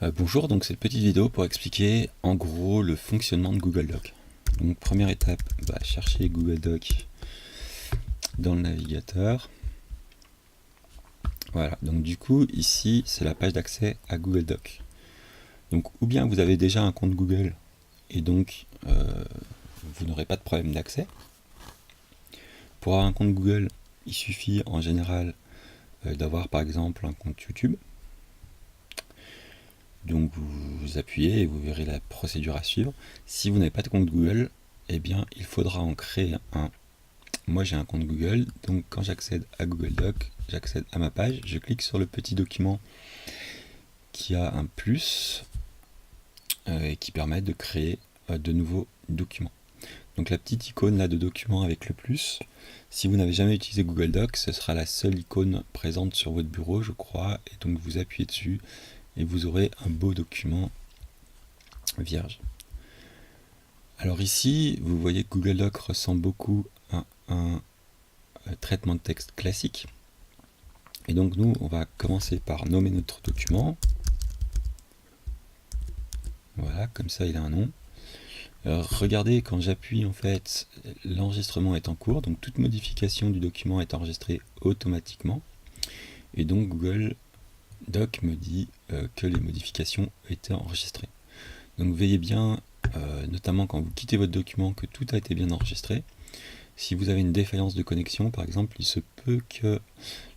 Bonjour, donc cette petite vidéo pour expliquer en gros le fonctionnement de Google Doc. Donc première étape, chercher Google Doc dans le navigateur. Voilà, donc du coup ici c'est la page d'accès à Google Doc. Donc ou bien vous avez déjà un compte Google et donc vous n'aurez pas de problème d'accès. Pour avoir un compte Google, il suffit en général d'avoir par exemple un compte YouTube. Donc vous appuyez et vous verrez la procédure à suivre. Si vous n'avez pas de compte Google, eh bien il faudra en créer un. Moi j'ai un compte Google, donc quand j'accède à Google Doc, j'accède à ma page, je clique sur le petit document qui a un plus et qui permet de créer de nouveaux documents. Donc la petite icône là de document avec le plus, si vous n'avez jamais utilisé Google Doc, ce sera la seule icône présente sur votre bureau, je crois, et donc vous appuyez dessus et vous aurez un beau document vierge. Alors ici, vous voyez que Google Doc ressemble beaucoup à un traitement de texte classique. Et donc nous, on va commencer par nommer notre document. Voilà, comme ça il a un nom. Alors, regardez, quand j'appuie, en fait, l'enregistrement est en cours, donc toute modification du document est enregistrée automatiquement. Et donc Google Doc me dit que les modifications étaient enregistrées. Donc veillez bien, notamment quand vous quittez votre document, que tout a été bien enregistré. Si vous avez une défaillance de connexion, par exemple, il se peut que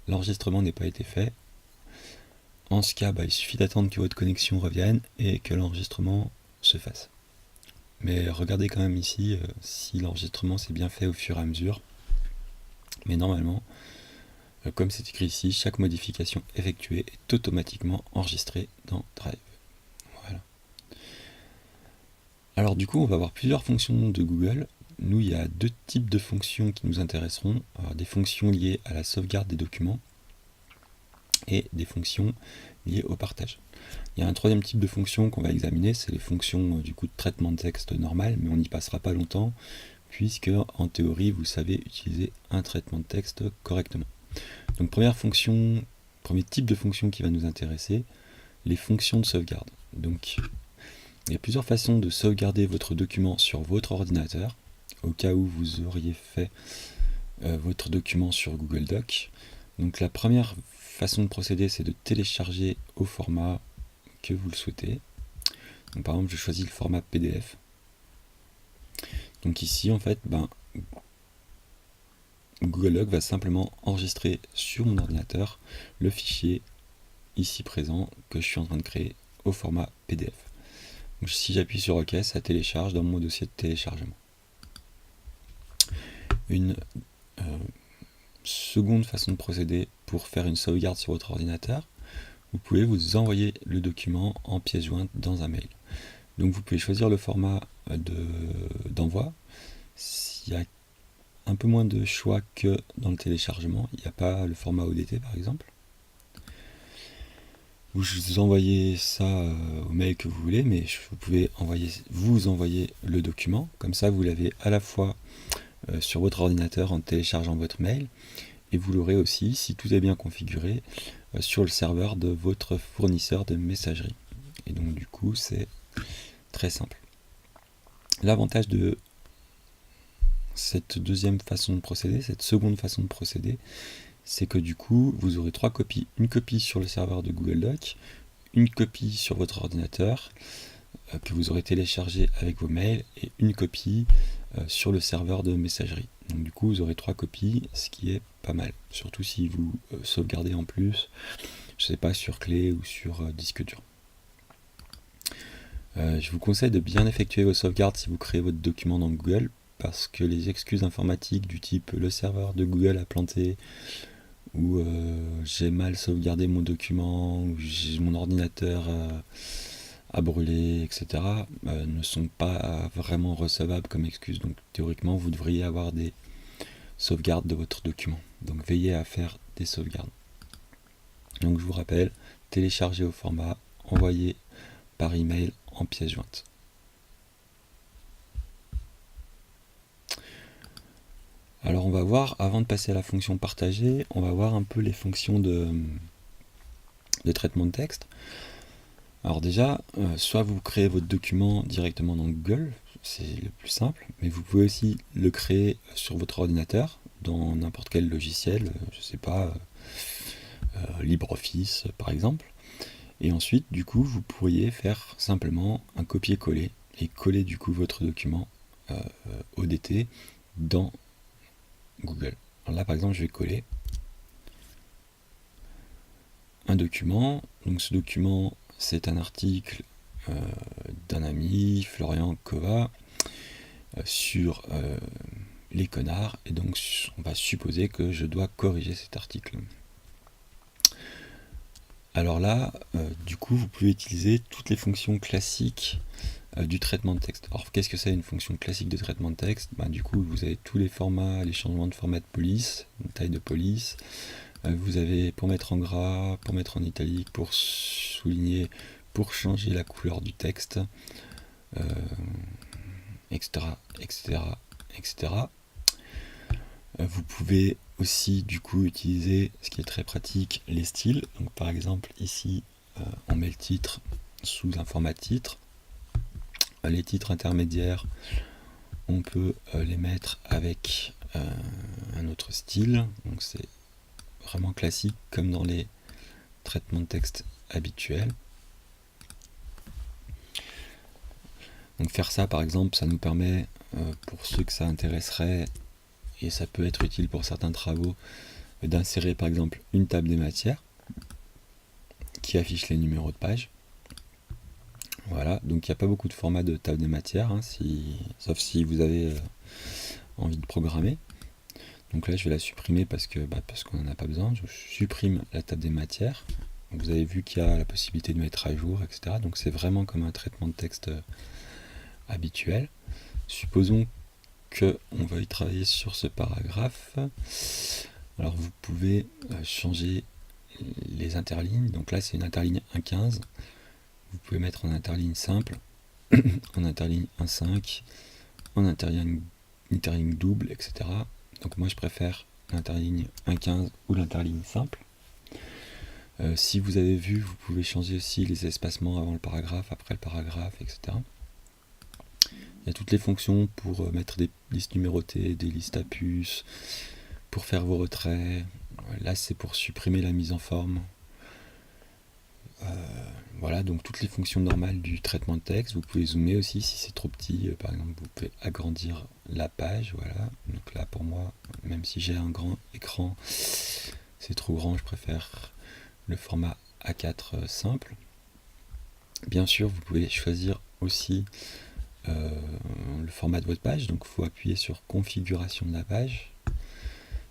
l'enregistrement n'ait pas été fait. En ce cas, il suffit d'attendre que votre connexion revienne et que l'enregistrement se fasse. Mais regardez quand même ici si l'enregistrement s'est bien fait au fur et à mesure. Mais normalement, comme c'est écrit ici, chaque modification effectuée est automatiquement enregistrée dans Drive. Voilà. Alors du coup, on va voir plusieurs fonctions de Google. Nous, il y a deux types de fonctions qui nous intéresseront. Alors, des fonctions liées à la sauvegarde des documents et des fonctions liées au partage. Il y a un troisième type de fonction qu'on va examiner, c'est les fonctions du coup de traitement de texte normal, mais on n'y passera pas longtemps, puisque en théorie vous savez utiliser un traitement de texte correctement. Donc premier type de fonction qui va nous intéresser, les fonctions de sauvegarde. Donc il y a plusieurs façons de sauvegarder votre document sur votre ordinateur, au cas où vous auriez fait votre document sur Google Doc. Donc la première façon de procéder, c'est de télécharger au format que vous le souhaitez. Donc, par exemple, je choisis le format PDF. Donc ici, en fait, Google Doc va simplement enregistrer sur mon ordinateur le fichier ici présent que je suis en train de créer au format PDF. Donc, si j'appuie sur OK, ça télécharge dans mon dossier de téléchargement. Une seconde façon de procéder pour faire une sauvegarde sur votre ordinateur, vous pouvez vous envoyer le document en pièce jointe dans un mail. Donc vous pouvez choisir le format d'envoi. Il y a un peu moins de choix que dans le téléchargement. Il n'y a pas le format ODT par exemple. Vous envoyez ça au mail que vous voulez, mais vous pouvez vous envoyer le document. Comme ça, vous l'avez à la fois sur votre ordinateur en téléchargeant votre mail, et vous l'aurez aussi, si tout est bien configuré, sur le serveur de votre fournisseur de messagerie. Et donc du coup, c'est très simple. L'avantage de cette deuxième façon de procéder, cette seconde façon de procéder, c'est que du coup, vous aurez trois copies. Une copie sur le serveur de Google Doc, une copie sur votre ordinateur, que vous aurez téléchargé avec vos mails, et une copie sur le serveur de messagerie. Donc du coup, vous aurez trois copies, ce qui est pas mal. Surtout si vous sauvegardez en plus, je sais pas, sur clé ou sur disque dur. Je vous conseille de bien effectuer vos sauvegardes si vous créez votre document dans Google, parce que les excuses informatiques du type le serveur de Google a planté, ou j'ai mal sauvegardé mon document, ou mon ordinateur a brûlé, etc., ne sont pas vraiment recevables comme excuses. Donc théoriquement, vous devriez avoir des sauvegardes de votre document. Donc veillez à faire des sauvegardes. Donc je vous rappelle, télécharger au format, envoyer par email en pièce jointe. Alors on va voir, avant de passer à la fonction partagée, on va voir un peu les fonctions de traitement de texte. Alors déjà, soit vous créez votre document directement dans Google, c'est le plus simple, mais vous pouvez aussi le créer sur votre ordinateur, dans n'importe quel logiciel, je sais pas, LibreOffice par exemple. Et ensuite, du coup, vous pourriez faire simplement un copier-coller et coller du coup votre document ODT dans Google. Alors là, par exemple, je vais coller un document. Donc ce document, c'est un article d'un ami, Florian Kova, sur les connards. Et donc, on va supposer que je dois corriger cet article. Alors là, du coup, vous pouvez utiliser toutes les fonctions classiques du traitement de texte. Alors, qu'est-ce que c'est une fonction classique de traitement de texte? Du coup, vous avez tous les formats, les changements de format de police, de taille de police. Vous avez pour mettre en gras, pour mettre en italique, pour souligner, pour changer la couleur du texte, etc., etc., etc. Vous pouvez aussi du coup utiliser, ce qui est très pratique, les styles. Donc par exemple ici on met le titre sous un format titre. Les titres intermédiaires on peut les mettre avec un autre style. Donc c'est vraiment classique comme dans les traitements de texte habituels. Donc faire ça par exemple, ça nous permet, pour ceux que ça intéresserait, et ça peut être utile pour certains travaux, d'insérer par exemple une table des matières qui affiche les numéros de page. Voilà, donc il n'y a pas beaucoup de formats de table des matières, sauf si vous avez envie de programmer. Donc là je vais la supprimer parce qu'on n'en a pas besoin. Je supprime la table des matières. Donc, vous avez vu qu'il y a la possibilité de mettre à jour, etc. Donc c'est vraiment comme un traitement de texte habituel. Supposons qu'on veuille travailler sur ce paragraphe. Alors vous pouvez changer les interlignes. Donc là c'est une interligne 1.15. Vous pouvez mettre en interligne simple, en interligne 1.5, en interligne double, etc. Donc moi je préfère l'interligne 1.15 ou l'interligne simple. Si vous avez vu, vous pouvez changer aussi les espacements avant le paragraphe, après le paragraphe, etc. Il y a toutes les fonctions pour mettre des listes numérotées, des listes à puces, pour faire vos retraits. Là c'est pour supprimer la mise en forme. Voilà, donc toutes les fonctions normales du traitement de texte. Vous pouvez zoomer aussi si c'est trop petit. Par exemple, vous pouvez agrandir la page. Voilà. Donc là, pour moi, même si j'ai un grand écran, c'est trop grand. Je préfère le format A4 simple. Bien sûr, vous pouvez choisir aussi le format de votre page. Donc, il faut appuyer sur configuration de la page.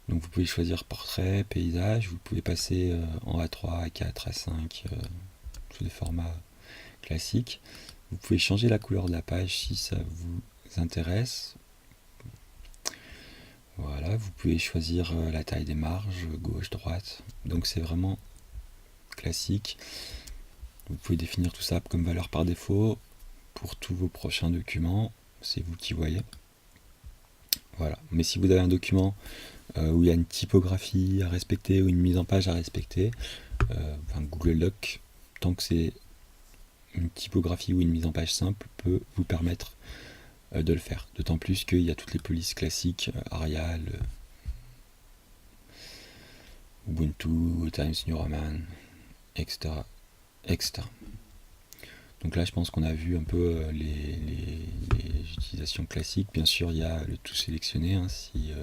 Donc, vous pouvez choisir portrait, paysage. Vous pouvez passer en A3, A4, A5. Tous les formats classiques. Vous pouvez changer la couleur de la page si ça vous intéresse. Voilà, vous pouvez choisir la taille des marges, gauche, droite. Donc c'est vraiment classique. Vous pouvez définir tout ça comme valeur par défaut pour tous vos prochains documents. C'est vous qui voyez. Voilà. Mais si vous avez un document où il y a une typographie à respecter ou une mise en page à respecter, Google Doc, tant que c'est une typographie ou une mise en page simple, peut vous permettre de le faire. D'autant plus qu'il y a toutes les polices classiques, Arial, Ubuntu, Times New Roman, etc., etc. Donc là, je pense qu'on a vu un peu les utilisations classiques. Bien sûr, il y a le tout sélectionné. Si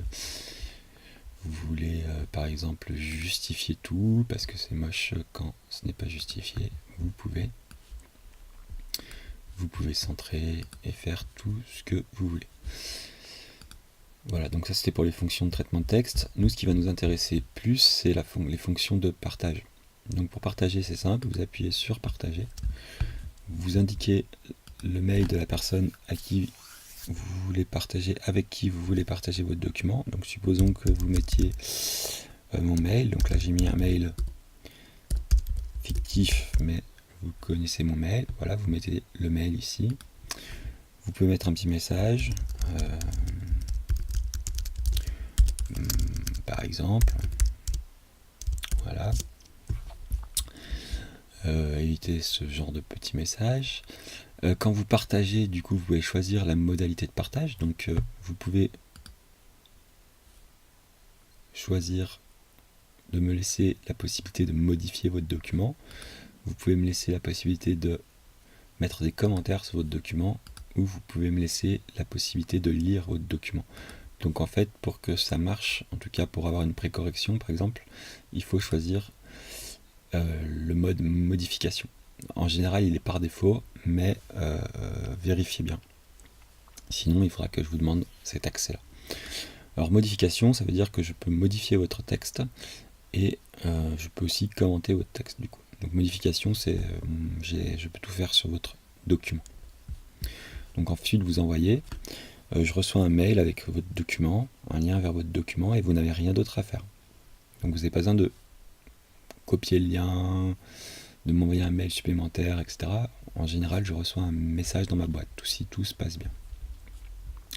vous voulez, par exemple, justifier tout, parce que c'est moche quand ce n'est pas justifié, vous pouvez centrer et faire tout ce que vous voulez. Voilà, donc ça c'était pour les fonctions de traitement de texte. Nous, ce qui va nous intéresser plus, c'est les fonctions de partage. Donc pour partager, c'est simple, vous appuyez sur partager. Vous indiquez le mail de la personne à qui vous voulez partager, avec qui vous voulez partager votre document. Donc supposons que vous mettiez mon mail. Donc là j'ai mis un mail fictif, mais vous connaissez mon mail. Voilà, vous mettez le mail ici. Vous pouvez mettre un petit message. Par exemple. Voilà. éviter ce genre de petits messages. Quand vous partagez, du coup, vous pouvez choisir la modalité de partage. Donc, vous pouvez choisir de me laisser la possibilité de modifier votre document. Vous pouvez me laisser la possibilité de mettre des commentaires sur votre document, ou vous pouvez me laisser la possibilité de lire votre document. Donc en fait, pour que ça marche, en tout cas pour avoir une précorrection par exemple, il faut choisir le mode modification. En général, il est par défaut, mais vérifiez bien. Sinon, il faudra que je vous demande cet accès-là. Alors modification, ça veut dire que je peux modifier votre texte et je peux aussi commenter votre texte du coup. Donc modification, c'est je peux tout faire sur votre document. Donc ensuite vous envoyez, je reçois un mail avec votre document, un lien vers votre document et vous n'avez rien d'autre à faire. Donc vous n'avez pas besoin de copier le lien, de m'envoyer un mail supplémentaire, etc. En général, je reçois un message dans ma boîte, si tout se passe bien.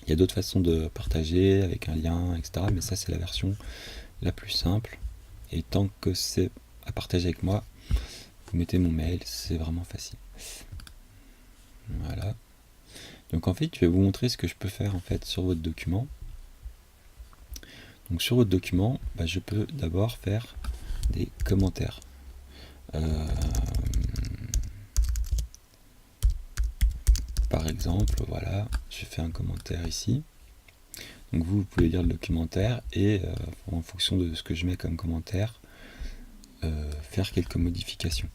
Il y a d'autres façons de partager avec un lien, etc. Mais ça, c'est la version la plus simple. Et tant que c'est à partager avec moi, vous mettez mon mail, c'est vraiment facile. Voilà. Donc en fait, je vais vous montrer ce que je peux faire en fait sur votre document. Donc sur votre document, je peux d'abord faire des commentaires. Par exemple, voilà, je fais un commentaire ici. Donc vous pouvez lire le documentaire et en fonction de ce que je mets comme commentaire, faire quelques modifications.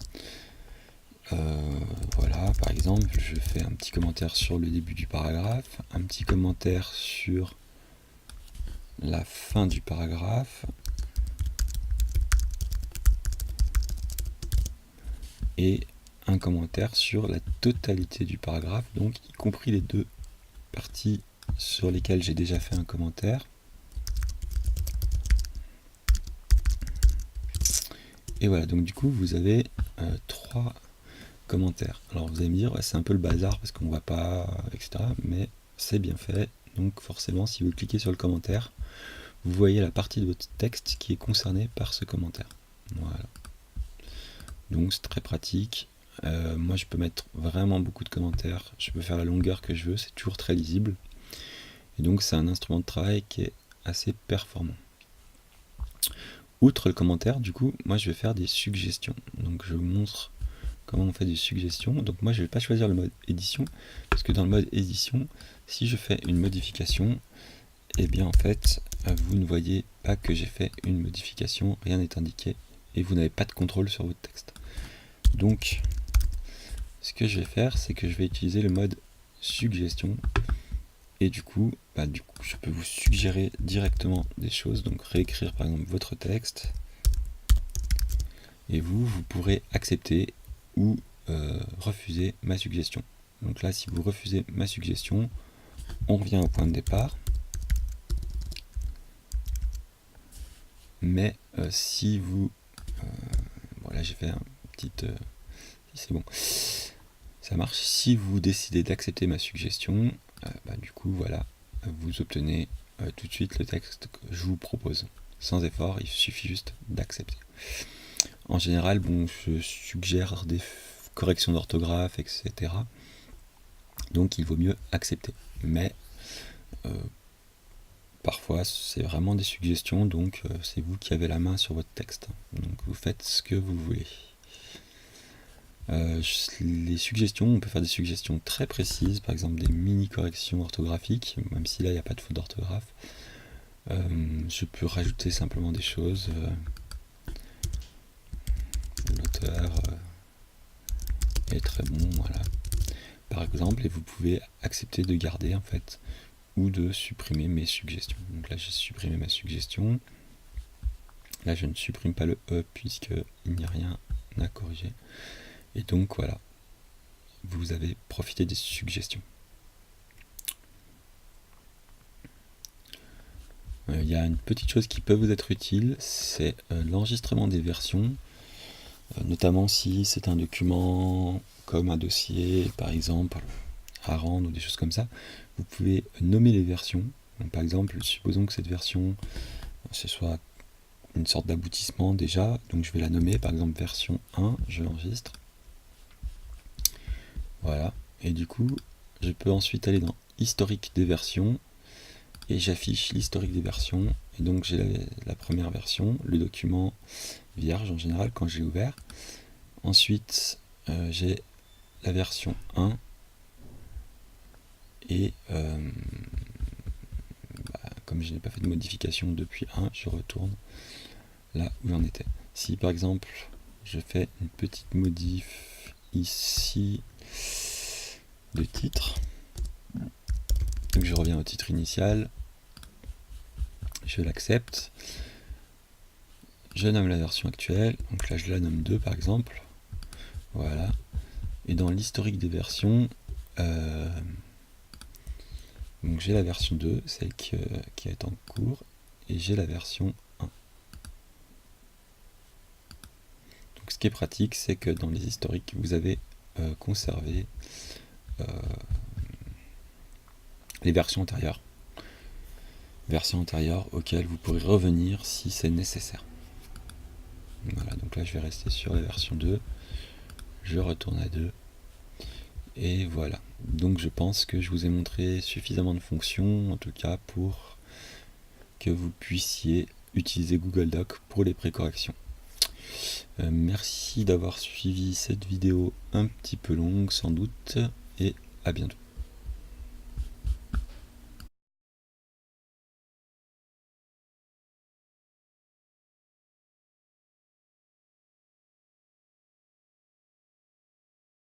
Voilà, par exemple, je fais un petit commentaire sur le début du paragraphe, un petit commentaire sur la fin du paragraphe, et un commentaire sur la totalité du paragraphe, donc y compris les deux parties sur lesquelles j'ai déjà fait un commentaire. Et voilà, donc du coup vous avez 3 commentaires. Alors vous allez me dire, c'est un peu le bazar parce qu'on ne voit pas, etc. Mais c'est bien fait. Donc forcément, si vous cliquez sur le commentaire, vous voyez la partie de votre texte qui est concernée par ce commentaire. Voilà. Donc c'est très pratique. Moi je peux mettre vraiment beaucoup de commentaires. Je peux faire la longueur que je veux. C'est toujours très lisible. Et donc c'est un instrument de travail qui est assez performant. Outre le commentaire, du coup, moi je vais faire des suggestions. Donc je vous montre comment on fait des suggestions. Donc moi je ne vais pas choisir le mode édition, parce que dans le mode édition, si je fais une modification, et bien en fait, vous ne voyez pas que j'ai fait une modification, rien n'est indiqué, et vous n'avez pas de contrôle sur votre texte. Donc, ce que je vais faire, c'est que je vais utiliser le mode suggestion, et du coup, je peux vous suggérer directement des choses, donc réécrire par exemple votre texte, et vous pourrez accepter ou refuser ma suggestion. Donc là, si vous refusez ma suggestion, on revient au point de départ. Mais si vous... voilà, j'ai fait un petit... c'est bon. Ça marche. Si vous décidez d'accepter ma suggestion, du coup, voilà, vous obtenez tout de suite le texte que je vous propose. Sans effort, il suffit juste d'accepter. En général, je suggère des corrections d'orthographe, etc. Donc il vaut mieux accepter. Mais parfois c'est vraiment des suggestions, donc c'est vous qui avez la main sur votre texte. Donc vous faites ce que vous voulez. Les suggestions, on peut faire des suggestions très précises, par exemple des mini-corrections orthographiques, même si là il n'y a pas de faute d'orthographe. Je peux rajouter simplement des choses. L'auteur est très bon, voilà. Par exemple, et vous pouvez accepter de garder en fait, ou de supprimer mes suggestions. Donc là j'ai supprimé ma suggestion. Là je ne supprime pas le E puisqu'il n'y a rien à corriger. Et donc voilà, vous avez profité des suggestions. Il y a une petite chose qui peut vous être utile, c'est l'enregistrement des versions, notamment si c'est un document comme un dossier, par exemple, à rendre ou des choses comme ça. Vous pouvez nommer les versions. Donc, par exemple, supposons que cette version, ce soit une sorte d'aboutissement déjà, donc je vais la nommer, par exemple version 1, je l'enregistre. Voilà, et du coup, je peux ensuite aller dans historique des versions, et j'affiche l'historique des versions, et donc j'ai la première version, le document vierge en général quand j'ai ouvert. Ensuite, j'ai la version 1, et comme je n'ai pas fait de modification depuis 1, je retourne là où j'en étais. Si par exemple je fais une petite modif ici de titre, donc je reviens au titre initial, je l'accepte, je nomme la version actuelle, donc là je la nomme 2 par exemple, voilà, et dans l'historique des versions, donc j'ai la version 2, celle qui est en cours, et j'ai la version 1. Donc ce qui est pratique, c'est que dans les historiques, vous avez conservé les versions antérieures auxquelles vous pourrez revenir si c'est nécessaire. Voilà, donc là je vais rester sur la version 2, je retourne à 2, et voilà. Donc je pense que je vous ai montré suffisamment de fonctions, en tout cas pour que vous puissiez utiliser Google Docs pour les précorrections. Merci d'avoir suivi cette vidéo un petit peu longue sans doute, et à bientôt.